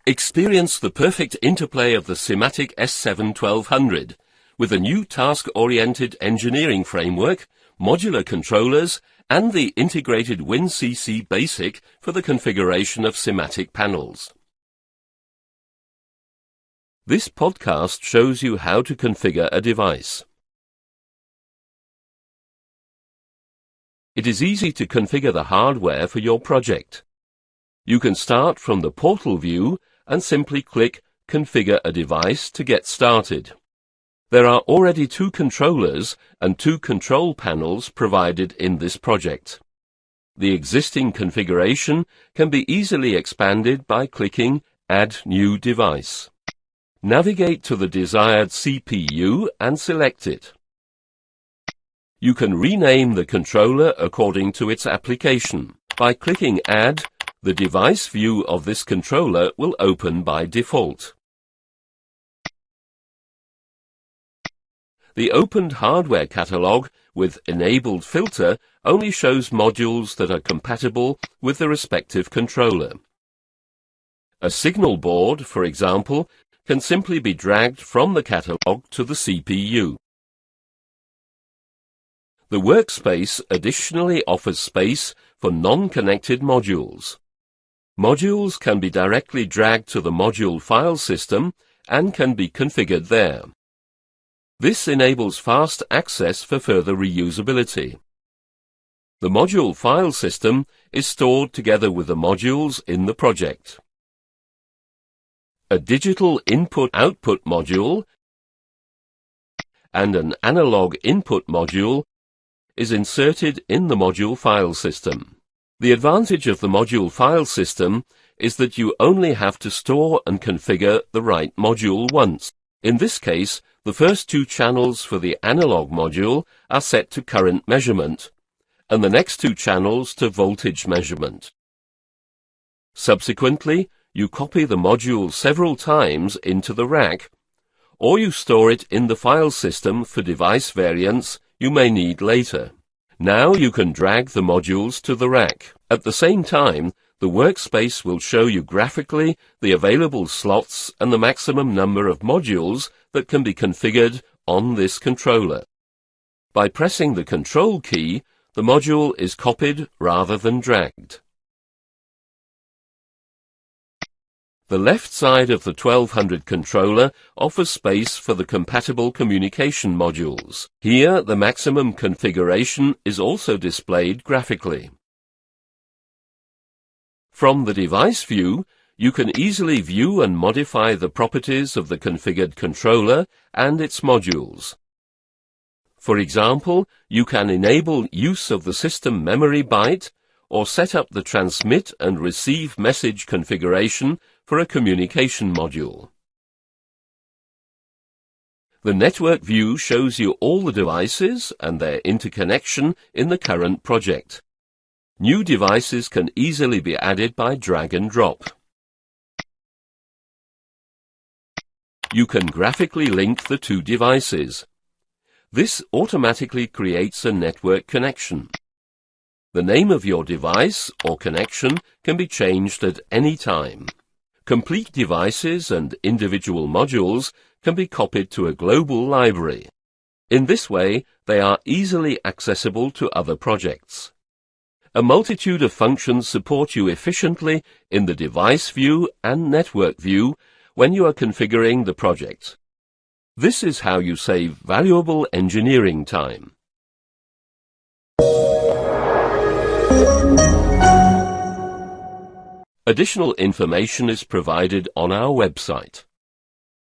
Experience the perfect interplay of the SIMATIC S7-1200 with a new task-oriented engineering framework, modular controllers, and the integrated WinCC BASIC for the configuration of SIMATIC panels. This podcast shows you how to configure a device. It is easy to configure the hardware for your project. You can start from the portal view and simply click Configure a device to get started. There are already 2 controllers and 2 control panels provided in this project. The existing configuration can be easily expanded by clicking Add New Device. Navigate to the desired CPU and select it. You can rename the controller according to its application. By clicking Add, the device view of this controller will open by default. The opened hardware catalog with enabled filter only shows modules that are compatible with the respective controller. A signal board, for example, can simply be dragged from the catalog to the CPU. The workspace additionally offers space for non-connected modules. Modules can be directly dragged to the module file system and can be configured there. This enables fast access for further reusability. The module file system is stored together with the modules in the project. A digital input-output module and an analog input module is inserted in the module file system. The advantage of the module file system is that you only have to store and configure the right module once. In this case, the first 2 channels for the analog module are set to current measurement, and the next 2 channels to voltage measurement. Subsequently, you copy the module several times into the rack, or you store it in the file system for device variants you may need later. Now you can drag the modules to the rack. At the same time, the workspace will show you graphically the available slots and the maximum number of modules that can be configured on this controller. By pressing the Control key, the module is copied rather than dragged. The left side of the 1200 controller offers space for the compatible communication modules. Here, the maximum configuration is also displayed graphically. From the device view, you can easily view and modify the properties of the configured controller and its modules. For example, you can enable use of the system memory byte or set up the transmit and receive message configuration for a communication module. The network view shows you all the devices and their interconnection in the current project. New devices can easily be added by drag and drop. You can graphically link the 2 devices. This automatically creates a network connection. The name of your device or connection can be changed at any time. Complete devices and individual modules can be copied to a global library. In this way, they are easily accessible to other projects. A multitude of functions support you efficiently in the device view and network view when you are configuring the project. This is how you save valuable engineering time. Additional information is provided on our website.